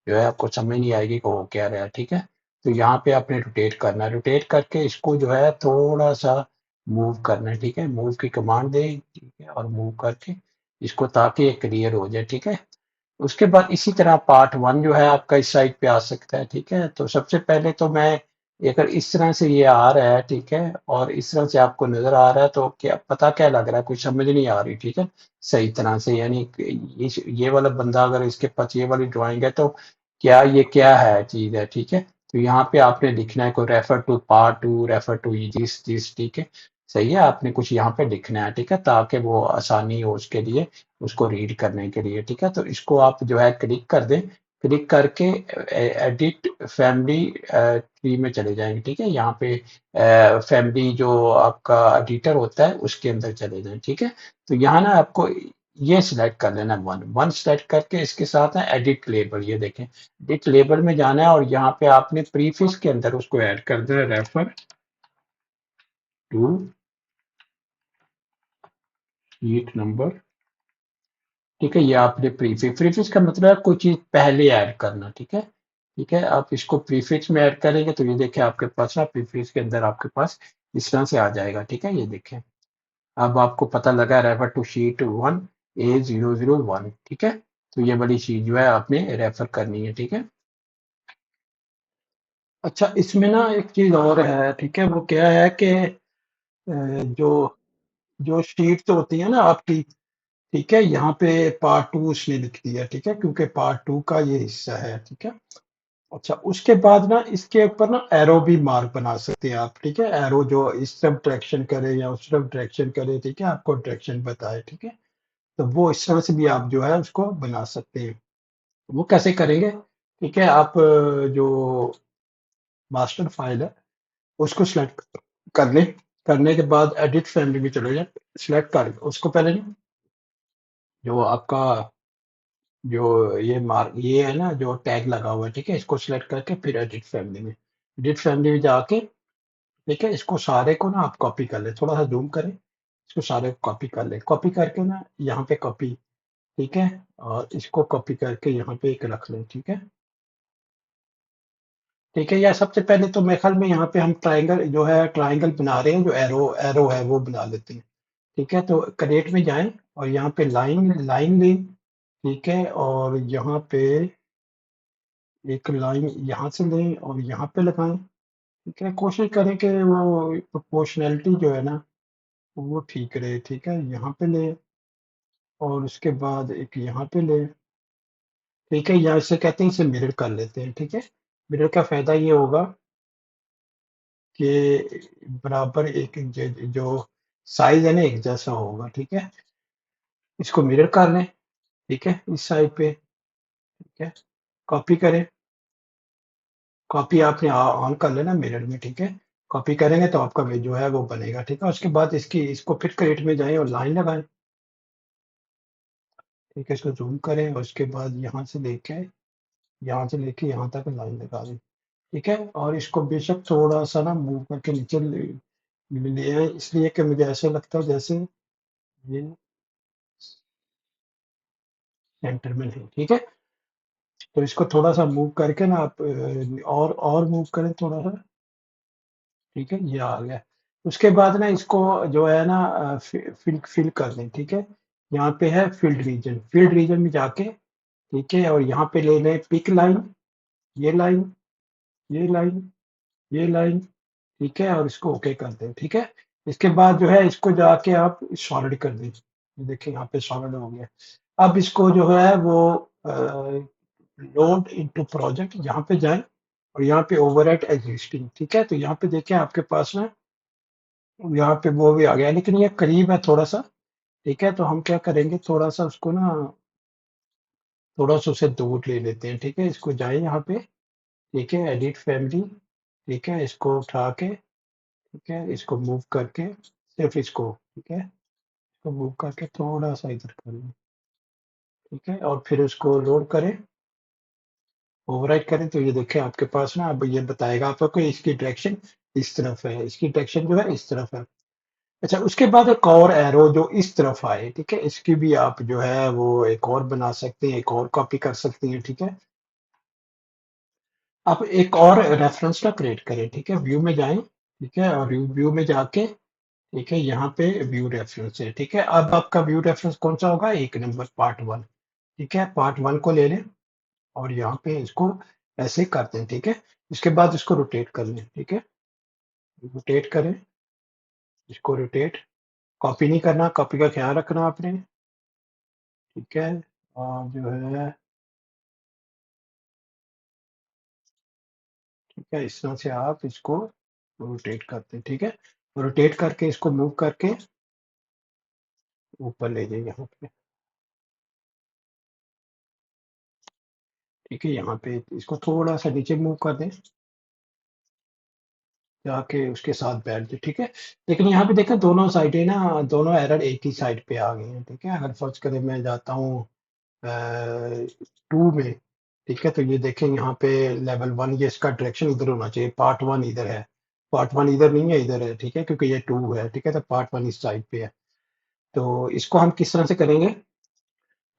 जो है आपको समझ नहीं आएगी कि वो क्या रहा है, ठीक है, तो यहाँ पे आपने रोटेट करना है, रोटेट करके इसको जो है थोड़ा सा मूव करना है, ठीक है, मूव की कमांड दे, ठीक है, और मूव करके इसको ताकि ये क्लियर हो जाए, ठीक है, उसके बाद इसी तरह पार्ट वन जो है आपका इस साइड पे आ सकता है, ठीक है, तो सबसे पहले तो मैं अगर इस तरह से ये आ रहा है, ठीक है, और इस तरह से आपको नजर आ रहा है तो क्या पता क्या लग रहा है, कुछ समझ नहीं आ रही, ठीक है, सही तरह से, यानी ये वाला बंदा अगर इसके पास ये वाली ड्राइंग है तो क्या ये क्या है चीज है, ठीक है, तो यहाँ पे आपने लिखना है कोई refer to part two, refer to this, ठीक है, सही है, आपने कुछ यहाँ पे लिखना है, ठीक है, ताकि वो आसानी हो उसके लिए, उसको रीड करने के लिए, ठीक है, तो इसको आप जो है क्लिक कर दें, क्लिक करके एडिट फैमिली ट्री में चले जाएंगे, ठीक है, यहाँ पे फैमिली जो आपका एडिटर होता है उसके अंदर चले जाएं, ठीक है, तो यहाँ ना आपको ये सिलेक्ट कर लेना, वन वन सिलेक्ट करके इसके साथ है एडिट लेबल, ये देखें एडिट लेबल में जाना है और यहाँ पे आपने प्रीफिक्स के अंदर उसको ऐड कर देना, रेफर टू शीट नंबर, ठीक है, ये आपने प्रीफिक्स, प्रीफिक्स का मतलब है कोई चीज पहले ऐड करना, ठीक है, ठीक है, आप इसको प्रीफिक्स में ऐड करेंगे तो ये देखिए आपके पास ना प्रीफिक्स के अंदर आपके पास इस तरह से आ जाएगा, ठीक है, ये देखें अब आपको पता लगा refer to sheet one A001, ठीक है, तो ये वाली चीज जो है आपने रेफर करनी है, ठीक है। अच्छा, इसमें ना एक चीज और है, ठीक है, वो क्या है कि जो जो शीट्स होती है ना आपकी, ठीक है, यहाँ पे पार्ट टू उसने लिख दिया, ठीक है, क्योंकि पार्ट टू का ये हिस्सा है, ठीक है। अच्छा, उसके बाद ना इसके ऊपर ना एरो भी मार्क बना सकते हैं आप, ठीक है, एरो जो इस तरफ डायरेक्शन करे या उस तरफ डायरेक्शन करे, ठीक है, आपको डायरेक्शन बताए, ठीक है, तो वो इस तरह से भी आप जो है उसको बना सकते हैं। वो कैसे करेंगे, ठीक है, आप जो मास्टर फाइल है उसको सिलेक्ट कर लें, करने के बाद एडिट फैमिली में चले जाए, सिलेक्ट कर उसको पहले ना जो आपका जो ये है ना जो टैग लगा हुआ है, ठीक है, इसको सिलेक्ट करके फिर एडिट फैमिली में जाके, ठीक है, इसको सारे को ना आप कॉपी कर ले, थोड़ा सा जूम करें, इसको सारे को कॉपी कर ले, कॉपी करके ना यहाँ पे कॉपी, ठीक है, और इसको कॉपी करके यहाँ पे एक रख लें, ठीक है, ठीक है, या सबसे पहले तो मेरे ख्याल में यहाँ पे हम ट्रायंगल जो है ट्रायंगल बना रहे हैं, जो एरो एरो है वो बना लेते हैं, ठीक है, तो क्रिएट में जाएं और यहाँ पे लाइन लाइन लें, ठीक है, और यहाँ पे एक लाइन यहाँ से लें और यहाँ पे लगाएं, ठीक है, कोशिश करें कि वो प्रोपोर्शनैलिटी जो है ना वो ठीक रहे, ठीक है, यहाँ पे ले और उसके बाद एक यहाँ पे ले, ठीक है, या इसे कहते हैं, इसे मिरर कर लेते हैं, ठीक है। मिरर का फायदा ये होगा कि बराबर एक जो साइज है ना एक जैसा होगा, ठीक है। इसको मिरर कर लें, ठीक है, इस साइड पे, ठीक है। कॉपी करें, कॉपी आपने ऑन कर लेना मिरर में, ठीक है। कॉपी करेंगे तो आपका जो है वो बनेगा, ठीक है। उसके बाद इसको फिर क्रिएट में जाएं और लाइन लगाएं, ठीक है। इसको जूम करें और उसके बाद यहाँ से लेके यहाँ तक लाइन लगा दें, ठीक है। और इसको बेशक थोड़ा सा ना मूव करके नीचे ले आए, इसलिए कि मुझे ऐसा लगता है जैसे ये सेंटर में नहीं, ठीक है। तो इसको थोड़ा सा मूव करके ना आप और मूव करें थोड़ा सा, ठीक है, ये आ गया। उसके बाद ना इसको जो है ना फिल कर दें, ठीक है। यहाँ पे है फील्ड रीजन में जाके, ठीक है, और यहाँ पे ले लें पिक लाइन, ये लाइन, ये लाइन, ये लाइन, ठीक है, और इसको ओके कर दें, ठीक है। इसके बाद जो है इसको जाके आप सॉलिड कर दें, ये देखिए यहाँ पे सॉलिड हो गया। अब इसको जो है वो लोड इनटू प्रोजेक्ट यहाँ पे जाएं और यहाँ पे ओवरराइट एग्जिस्टिंग, ठीक है। तो यहाँ पे देखें आपके पास ना यहाँ पे वो भी आ गया, लेकिन ये करीब है थोड़ा सा, ठीक है। तो हम क्या करेंगे, थोड़ा सा उसको ना थोड़ा सा उसे दूर ले लेते हैं, ठीक है। इसको जाए यहाँ पे, ठीक है, एडिट फैमिली, ठीक है, इसको उठा के, ठीक है, इसको मूव करके सिर्फ इसको, ठीक है, इसको मूव करके थोड़ा सा इधर कर लें, ठीक है। और फिर उसको लोड करें, ओवरराइट करें, तो ये देखें आपके पास ना अब ये बताएगा आपको कि इसकी डायरेक्शन इस तरफ है, इसकी डायरेक्शन जो है इस तरफ है। अच्छा, उसके बाद एक और एरो जो इस तरफ आए, ठीक है, इसकी भी आप जो है वो एक और बना सकते हैं, एक और कॉपी कर सकते हैं, ठीक है। आप एक और रेफरेंस का क्रिएट करें, ठीक है, व्यू में जाएं, ठीक है, और व्यू में जाके, ठीक है, यहाँ पे व्यू रेफरेंस है, ठीक है। अब आपका व्यू रेफरेंस कौन सा होगा, एक नंबर पार्ट वन, ठीक है। पार्ट वन को ले लें और यहाँ पे इसको ऐसे कर दें, ठीक है। इसके बाद इसको रोटेट कर लें, ठीक है, रोटेट करें, इसको रोटेट, कॉपी नहीं करना, कॉपी का ख्याल रखना आपने, ठीक है। और जो है, ठीक है, इस तरह से आप इसको रोटेट करते हैं, ठीक है। रोटेट करके इसको मूव करके ऊपर ले जाइए यहाँ पे, ठीक है। यहाँ पे इसको थोड़ा सा नीचे मूव कर दें, जाके उसके साथ बैठ जाए, ठीक है। लेकिन यहाँ पे देखें दोनों साइडें ना, दोनों एरर एक ही साइड पे आ गए हैं, ठीक है। अगर फर्ज करें मैं जाता हूँ टू में, ठीक है, तो ये देखें यहाँ पे लेवल वन, ये इसका डायरेक्शन इधर होना चाहिए, पार्ट वन इधर है, पार्ट वन इधर नहीं है, इधर है, ठीक है, क्योंकि ये टू है, ठीक है। तो पार्ट वन इस साइड पे है। तो इसको हम किस तरह से करेंगे,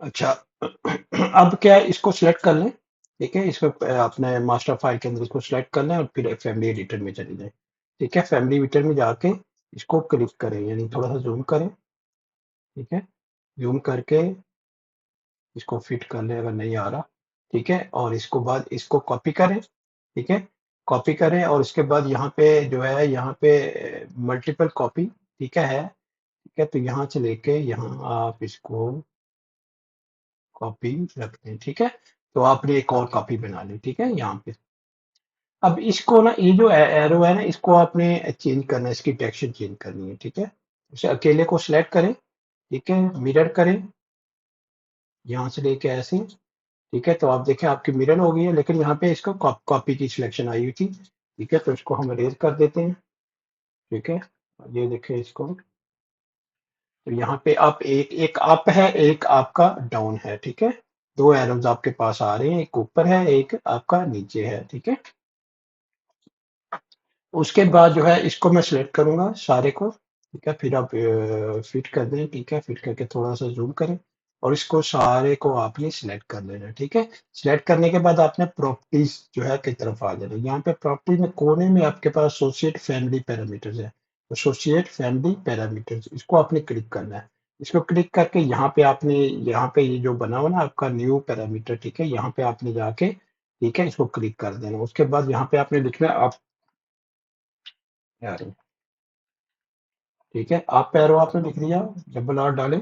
अच्छा अब क्या है, इसको सिलेक्ट कर लें, ठीक है। इसको अपने मास्टर फाइल के अंदर इसको सिलेक्ट कर लें और फिर फैमिली एडिटर में चले जाएं, ठीक है। फैमिली एडिटर में जाके इसको क्लिक करें, यानी थोड़ा सा जूम करें, ठीक है, जूम करके इसको फिट कर लें अगर नहीं आ रहा, ठीक है। और इसको बाद इसको कॉपी करें, ठीक है, कॉपी करें और इसके बाद यहाँ पे जो है यहाँ पे मल्टीपल कॉपी, ठीक ठीक है। तो यहाँ से लेके यहाँ आप इसको कॉपी रखते हैं, ठीक है। तो आपने एक और कॉपी बना ली, ठीक है, यहाँ पे। अब इसको ना ये जो एरो है ना, इसको आपने चेंज करना है, इसकी डायरेक्शन चेंज करनी है, ठीक है। उसे अकेले को सिलेक्ट करें, ठीक है, मिरर करें, यहाँ से लेके ऐसे, ठीक है। तो आप देखें आपकी मिरर हो गई है, लेकिन यहाँ पे इसको कॉपी की सिलेक्शन आई हुई थी, ठीक है। तो इसको हम अरेज कर देते हैं, ठीक है। ये देखें इसको, तो यहाँ पे आप एक एक अप है, एक आपका डाउन है, ठीक है। दो एरोज आपके पास आ रहे हैं, एक ऊपर है, एक आपका नीचे है, ठीक है। उसके बाद जो है इसको मैं सिलेक्ट करूंगा सारे को, ठीक है। फिर आप फिट कर दें, ठीक है, फिट करके थोड़ा सा जूम करें और इसको सारे को आपने सिलेक्ट कर लेना, ठीक है। सिलेक्ट करने के बाद आपने प्रॉपर्टीज जो है की तरफ आ जाना, यहाँ पे प्रॉपर्टीज में कोने में आपके पास एसोसिएट फैमिली पैरामीटर्स है, एसोसिएट फैमिली पैरामीटर्स, इसको आपने क्लिक करना है। इसको क्लिक करके यहाँ पे आपने, यहाँ पे ये जो बना हुआ ना आपका न्यू पैरामीटर, ठीक है, यहाँ पे आपने जाके, ठीक है, इसको क्लिक कर देना। उसके बाद यहाँ पे आपने लिखना है आप, यार, ठीक है, आप पैरो आपने लिख दिया, डबल आर डालें,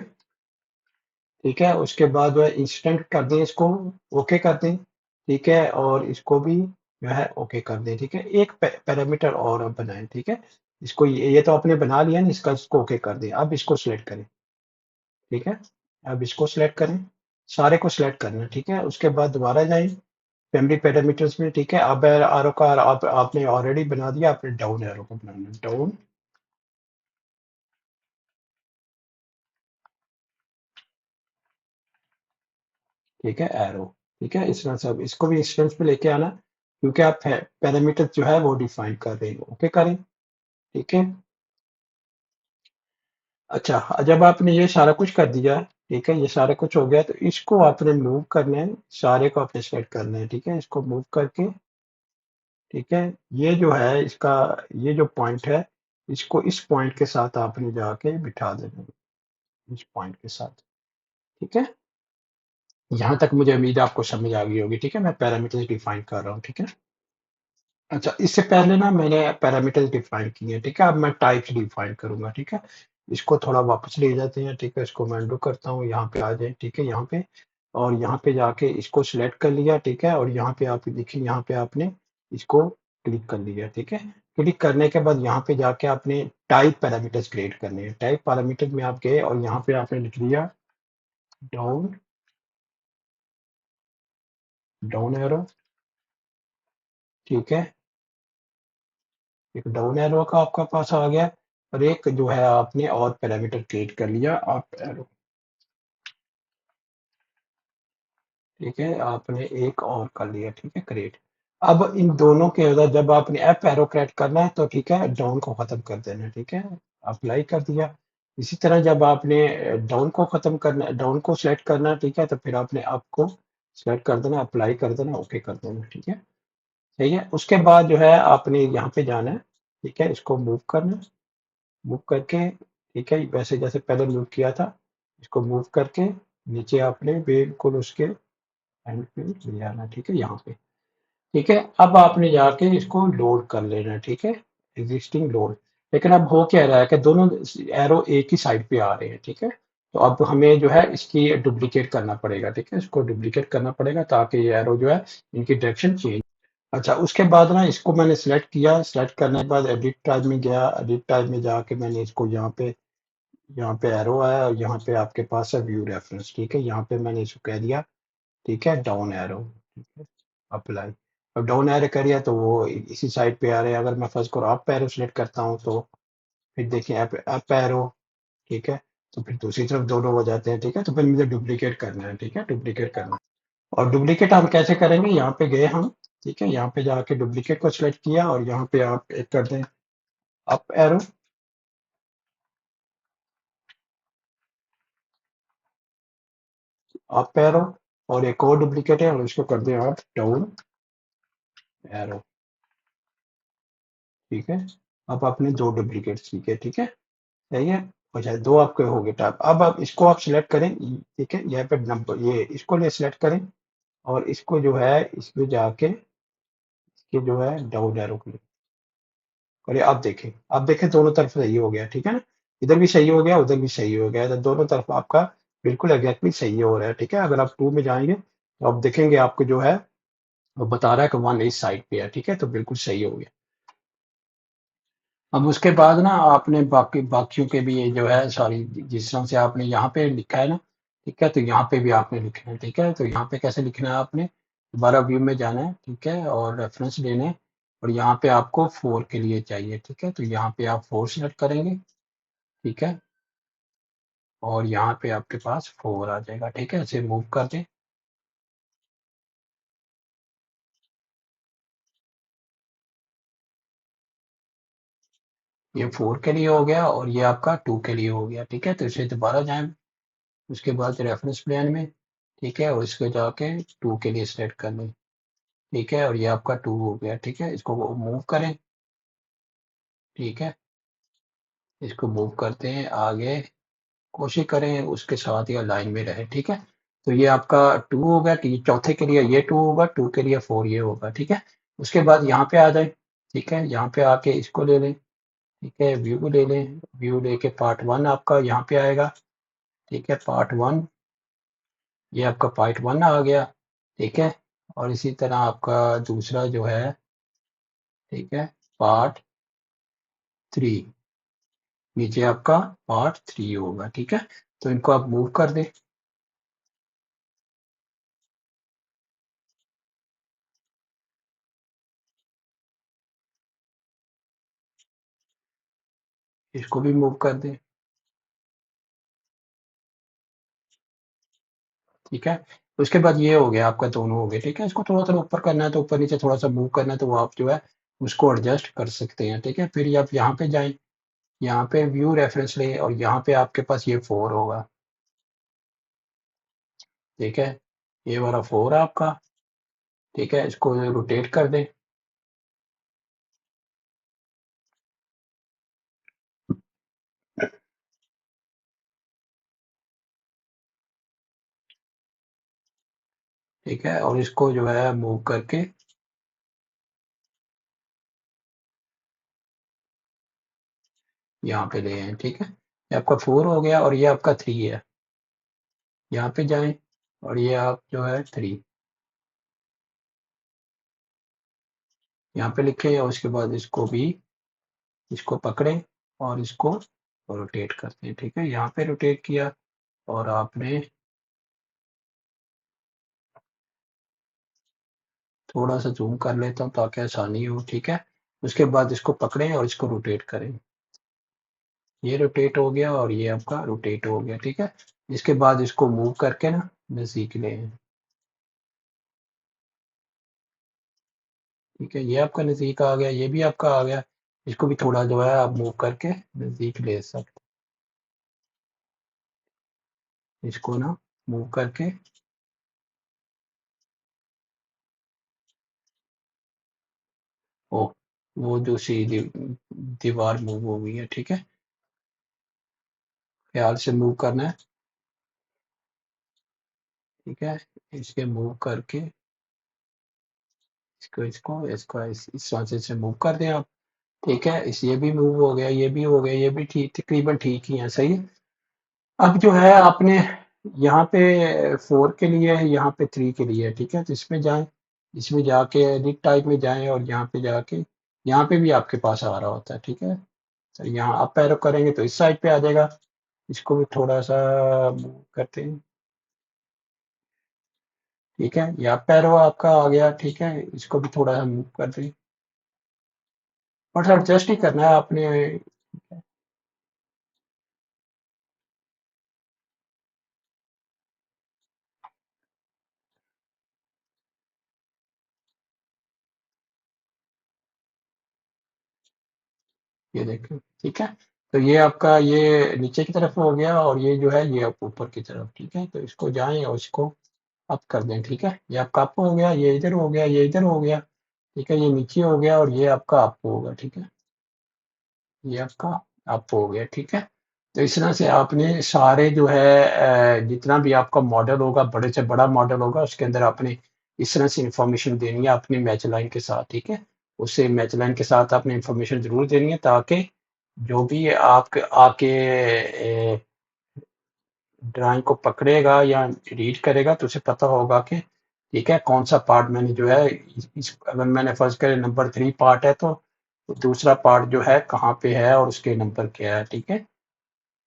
ठीक है, उसके बाद जो है इंस्टेंट कर दें इसको, ओके कर दें, ठीक है, और इसको भी जो है ओके कर दें, ठीक है। एक पैरामीटर और अब बनाएं, ठीक है। इसको ये तो आपने बना लिया ना, इसका इसको ओके कर दें। अब इसको सिलेक्ट करें, ठीक है। अब इसको सिलेक्ट करें, सारे को सिलेक्ट करना है, ठीक है। उसके बाद दोबारा जाएं फैमिली पैरामीटर्स में, ठीक है। अब आरो का आपने ऑलरेडी बना दिया, आपने डाउन एरो को बनाना है, डाउन, ठीक है, एरो, ठीक है। इस तरह से अब इसको भी इंस्टेंस पे लेके आना, क्योंकि आप पैरामीटर जो है वो डिफाइन कर रहे हैं, ओके करें, ठीक है। अच्छा, जब आपने ये सारा कुछ कर दिया, ठीक है, ये सारा कुछ हो गया, तो इसको आपने मूव करना है, सारे को आपने सेलेक्ट करना है, ठीक है। इसको मूव करके, ठीक है, ये जो है इसका, ये जो पॉइंट है, इसको इस पॉइंट के साथ आपने जाके बिठा देना है, इस पॉइंट के साथ, ठीक है। यहाँ तक मुझे उम्मीद है आपको समझ आ गई होगी, ठीक है। मैं पैरामीटर्स डिफाइन कर रहा हूँ, ठीक है। अच्छा, इससे पहले ना मैंने पैरामीटर्स डिफाइन किए हैं, ठीक है। अब मैं टाइप्स डिफाइन करूंगा, ठीक है। इसको थोड़ा वापस ले जाते हैं, ठीक है। इसको मैं अनडू करता हूँ, यहाँ पे आ जाए, ठीक है, यहाँ पे, और यहाँ पे जाके इसको सिलेक्ट कर लिया, ठीक है। और यहाँ पे आप देखिए, यहाँ पे आपने इसको क्लिक कर लिया, ठीक है। क्लिक करने के बाद यहाँ पे जाके आपने टाइप पैरामीटर्स क्रिएट करने हैं। टाइप पैरामीटर में आप गए और यहाँ पे आपने लिख दिया डाउन, डाउन एरो, ठीक है। एक डाउन एरो का आपका पास आ गया, और एक जो है आपने और पैरामीटर क्रिएट कर लिया अप एरो, ठीक है। आपने एक और कर लिया, ठीक है, क्रिएट। अब इन दोनों के अंदर जब आपने अप एरो क्रिएट करना है तो ठीक है, डाउन को खत्म कर देना है, ठीक है। अप्लाई कर दिया। इसी तरह जब आपने डाउन को खत्म करना, डाउन को सिलेक्ट करना है, ठीक है, तो फिर आपने अप को सिलेक्ट कर देना, अप्लाई कर देना, ओके कर देना, ठीक है। सही है। उसके बाद जो है आपने यहाँ पे जाना है, ठीक है, इसको मूव करना, मूव करके, ठीक है, वैसे जैसे पहले मूव किया था, इसको मूव करके नीचे आपने बिल्कुल उसके एंड पे ले आना, ठीक है, यहाँ पे, ठीक है। अब आपने जाके इसको लोड कर लेना, ठीक है, एग्जिस्टिंग लोड। लेकिन अब हो क्या रहा है कि दोनों एरो एक ही साइड पे आ रहे हैं, ठीक है। तो अब हमें जो है इसकी डुप्लीकेट करना पड़ेगा, ठीक है। इसको डुप्लीकेट करना पड़ेगा ताकि ये एरो जो है इनकी डायरेक्शन चेंज। अच्छा, उसके बाद ना इसको मैंने सेलेक्ट किया, सेलेक्ट करने के बाद एडिट टाइप में गया, एडिट टाइप में जाके मैंने इसको यहाँ पे एरो आया, और यहाँ पे आपके पास है व्यू रेफरेंस, ठीक है। यहाँ पे मैंने इसको कह दिया, ठीक है, डाउन एरो, ठीक है, अप्लाई। अब डाउन एरो करिए तो वो इसी साइड पे आ रहे हैं। अगर मैं फर्स्ट को अप एरो सेलेक्ट करता हूँ तो फिर देखिए अप एरो, ठीक है, तो फिर दूसरी तरफ दोनों हो जाते हैं, ठीक है। तो फिर मुझे डुप्लीकेट करना है, ठीक है, डुप्लीकेट करना है। और डुप्लीकेट हम कैसे करेंगे, यहाँ पे गए हम, ठीक है, यहाँ पे जाके डुप्लीकेट को सिलेक्ट किया, और यहाँ पे आप एक कर दें अप एरो, अप एरो, और एक और डुप्लीकेट है, और इसको कर दें आप डाउन एरो, ठीक है। अब आपने दो डुप्लीकेट सीखे, ठीक है, सही है। अच्छा, दो आपके हो गए टाइप। अब आप इसको आप सिलेक्ट करें, ठीक है, यहाँ पे नंबर, ये इसको ले सिलेक्ट करें, और इसको जो है इसमें जाके इसके जो है डाउन एरो क्लिक करिए। अब देखें दोनों तरफ सही हो गया, ठीक है ना। इधर भी सही हो गया, उधर भी सही हो गया, तो दोनों तरफ आपका बिल्कुल एग्जैक्टली सही हो रहा है, ठीक है। अगर आप टू में जाएंगे तो आप देखेंगे आपको जो है वो बता रहा है कि वन इस साइड पे है, ठीक है, तो बिल्कुल सही हो गया। अब उसके बाद ना आपने बाकियों के भी ये जो है सॉरी, जिस तरह से आपने यहाँ पे लिखा है ना, ठीक है, तो यहाँ पे भी आपने लिखना है, ठीक है। तो यहाँ पे कैसे लिखना है, आपने दोबारा व्यू में जाना है, ठीक है, और रेफरेंस लेने हैं, और यहाँ पे आपको 4 के लिए चाहिए, ठीक है। तो यहाँ पे आप 4 सेलेक्ट करेंगे, ठीक है, और यहाँ पे आपके पास 4 आ जाएगा, ठीक है। इसे मूव कर दें, ये 4 के लिए हो गया, और ये आपका 2 के लिए हो गया, ठीक है। तो इसे दोबारा जाए, उसके बाद रेफरेंस प्लान में, ठीक है, और इसको जाके 2 के लिए सेलेक्ट कर लें, ठीक है, और ये आपका 2 हो गया, ठीक है। इसको मूव करें, ठीक है, इसको मूव करते हैं आगे, कोशिश करें उसके साथ या लाइन में रहे, ठीक है। तो ये आपका 2 होगा, कि चौथे के लिए ये 2 होगा, 2 के लिए 4 ये होगा, ठीक है। उसके बाद यहाँ पे आ जाए, ठीक है, यहाँ पे आके इसको ले लें, ठीक है, व्यू ले लें, व्यू लेके पार्ट 1 आपका यहाँ पे आएगा, ठीक है, पार्ट 1, ये आपका पार्ट 1 आ गया, ठीक है? और इसी तरह आपका दूसरा जो है, ठीक है, पार्ट 3, नीचे आपका पार्ट 3 होगा, ठीक है? तो इनको आप मूव कर दें, इसको भी मूव कर दें, ठीक है? उसके बाद ये हो गया आपका, दोनों हो गए, ठीक है? इसको थोड़ा-थोड़ा ऊपर करना है तो ऊपर-नीचे थोड़ा-सा मूव करना है तो वो आप जो है उसको एडजस्ट कर सकते हैं, ठीक है? फिर ये आप यहाँ पे जाएँ, यहाँ पे व्यू रेफरेंस लें और यहाँ पे आपके पास ये 4 होगा, ठीक है? ये वाला 4 है आपका, ठीक है? इसको रोटेट कर दें, ठीक है? और इसको जो है मूव करके यहाँ पे ले आएँ, ठीक है? ये आपका 4 हो गया और ये आपका 3 है। यहाँ पे जाएँ और ये आप जो है 3 यहाँ पे लिखें और उसके बाद इसको भी, इसको पकड़ें और इसको रोटेट करते हैं, ठीक है? यहाँ पे रोटेट किया और आपने थोड़ा-सा ज़ूम कर लेता हूँ ताकि आसानी हो, ठीक है? उसके बाद इसको पकड़ें और इसको रोटेट करें। ये रोटेट हो गया और ये आपका रोटेट हो गया, ठीक है? इसके बाद इसको मूव करके ना नज़दीक ले आएँ, ठीक है? ये आपका नज़दीक आ गया, ये भी आपका आ गया। इसको भी थोड़ा जो है आप मूव करके नज़दीक ले सकते, इसको ना मूव करके, ओह! वो दूसरी दीवार मूव हो गई है, ठीक है? ख्याल से मूव करना है, ठीक है? इसे मूव करके इसको इस रास्ते से मूव कर दें आप, ठीक है? ये भी मूव हो गया, ये भी हो गया, ये भी ठीक, तकरीबन ठीक ही है, सही है? अब जो है आपने यहाँ पे 4 के लिए है, यहाँ पे 3 के लिए है, ठीक है? तो इसमें जाएँ, इसमें जाके एडिट टाइप में जाएँ और यहाँ पे जाके यहाँ पे भी आपके पास आ रहा होता है, ठीक है? तो यहाँ अप एरो करेंगे तो इस साइड पे आ जाएगा, इसको भी थोड़ा-सा मूव करते हैं, ठीक है? ये अप एरो आपका आ गया, ठीक है? इसको भी थोड़ा-सा मूव कर दें, बस एडजस्ट ही करना है आपने, ये देखें, ठीक है? तो ये आपका ये नीचे की तरफ हो गया और ये जो है ये ऊपर की तरफ, ठीक है? तो इसको जाएँ और इसको अप कर दें, ठीक है? ये आपका अप हो गया, ये इधर हो गया, ये इधर हो गया, ठीक है? ये नीचे हो गया और ये आपका अप होगा, ठीक है? ये आपका अप हो गया, ठीक है? तो इस तरह से आपने सारे जो है जितना भी आपका मॉडल होगा, बड़े से बड़ा मॉडल होगा, उसके अंदर आपने इस तरह से इन्फॉर्मेशन देनी है अपनी मैच लाइन के साथ, ठीक है? उससे मैच लाइन के साथ आपने इन्फॉर्मेशन ज़रूर देनी है ताकि जो भी आप आके ड्राइंग को पकड़ेगा या रीड करेगा तो उसे पता होगा कि ठीक है कौन सा पार्ट मैंने जो है अगर मैंने फर्ज करे नंबर 3 पार्ट है तो दूसरा पार्ट जो है कहाँ पे है और उसके नंबर क्या है, ठीक है?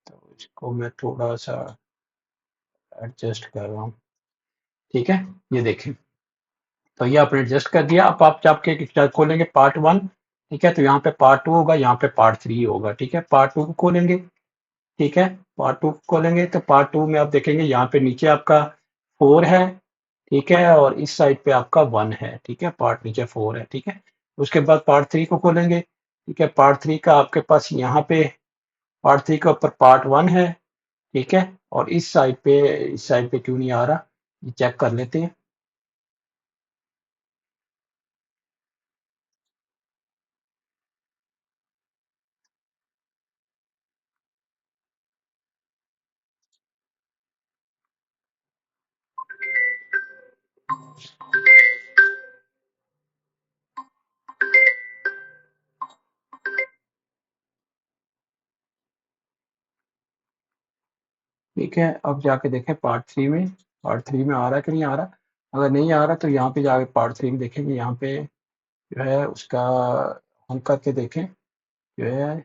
तो इसको मैं थोड़ा सा एडजस्ट कर रहा हूँ, ठीक है? ये देखें, तो ये आपने एडजस्ट कर दिया। अब आप जाके खोलेंगे पार्ट 1, ठीक है? तो यहाँ पे पार्ट 2 होगा, यहाँ पे पार्ट 3 होगा, ठीक है? पार्ट 2 को खोलेंगे, ठीक है? पार्ट 2 खोलेंगे तो पार्ट 2 में आप देखेंगे यहाँ पे नीचे आपका 4 है, ठीक है? और इस साइड पे आपका 1 है, ठीक है? पार्ट नीचे 4 है, ठीक है? उसके बाद पार्ट 3 को खोलेंगे, ठीक है? पार्ट 3 का आपके पास यहाँ पे पार्ट 3 के ऊपर पार्ट 1 है, ठीक है? और इस साइड पे क्यों नहीं आ रहा? ये चेक कर लेते हैं, ठीक है? अब जाके देखें पार्ट 3 में, पार्ट 3 में आ रहा है कि नहीं आ रहा? अगर नहीं आ रहा तो यहाँ पे जाके पार्ट 3 में देखेंगे, यहाँ पे जो है उसका हम करके देखें, जो है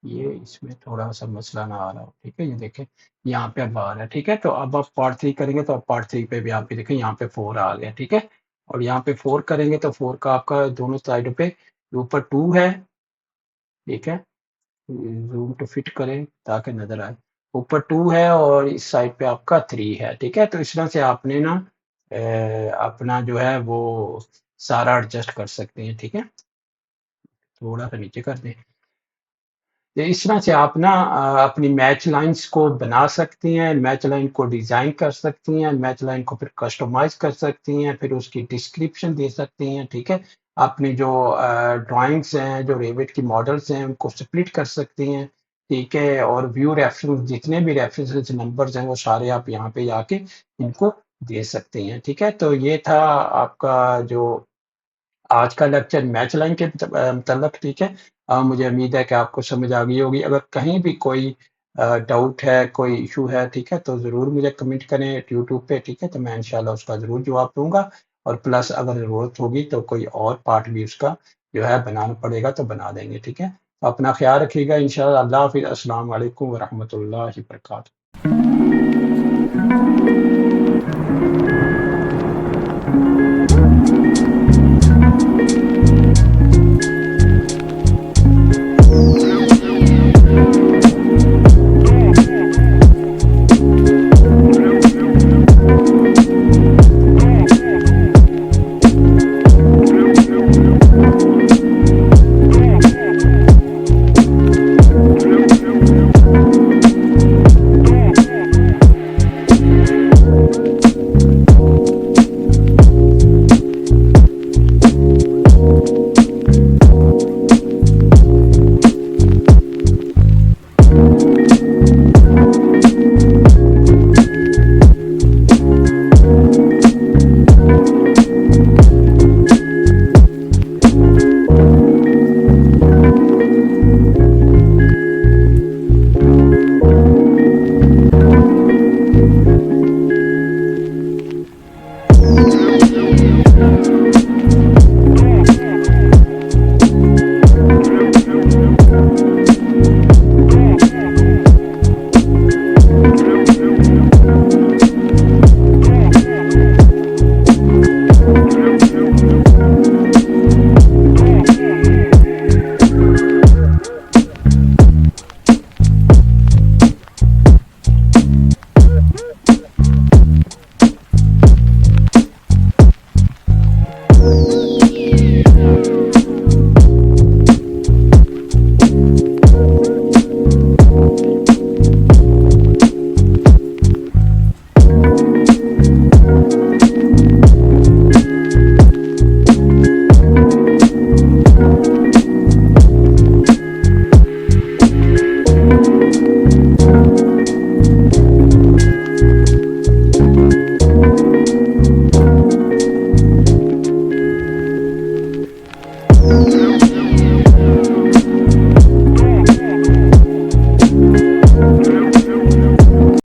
ये इसमें थोड़ा-सा मसला ना आ रहा हो, ठीक है? ये देखें, यहाँ पे अब आ रहा है, ठीक है? तो अब आप पार्ट 3 करेंगे तो अब पार्ट 3 पे भी आप ये देखें यहाँ पे 4 आ गया, ठीक है? और यहाँ पे 4 करेंगे तो 4 का आपका दोनों साइडों पे ऊपर 2 है, ठीक है? ज़ूम टू फिट करें ताकि नज़र आए। ऊपर 2 है और इस साइड पे आपका 3 है, ठीक है? तो इस तरह से आपने ना अपना जो है वो सारा एडजस्ट कर सकते हैं, ठीक है? थोड़ा-सा नीचे कर दें। तो इस तरह से आप ना अपनी मैच लाइन्स को बना सकती हैं, मैच लाइन को डिज़ाइन कर सकती हैं, मैच लाइन को फिर कस्टमाइज़ कर सकती हैं, फिर उसकी डिस्क्रिप्शन दे सकती हैं, ठीक है? अपनी जो ड्राइंग्स हैं, जो रेविट की मॉडल्स हैं, उनको स्प्लिट कर सकती हैं, ठीक है? और व्यू रेफरेंस जितने भी रेफरेंसेस नंबर्स हैं, वो सारे आप यहाँ पे जाके इनको दे सकती हैं, ठीक है? तो ये था आपका जो आज का लेक्चर मैच लाइन के मतलब, ठीक है। मुझे उम्मीद है कि आपको समझ आ गई होगी। अगर कहीं भी कोई डाउट है, कोई इशू है, ठीक है, तो ज़रूर मुझे कमेंट करें यूट्यूब पे, ठीक है, तो मैं इंशाल्लाह उसका ज़रूर जवाब दूंगा। और प्लस अगर ज़रूरत होगी तो कोई और पार्ट भी उसका जो है बनाना पड़ेगा तो बना देंगे, ठीक है। तो अपना ख्याल रखिएगा। इंशाल्लाह। अल्लाह हाफिज़। अस्सलाम वालेकुम वरहमतुल्लाहि वबरकातुहू।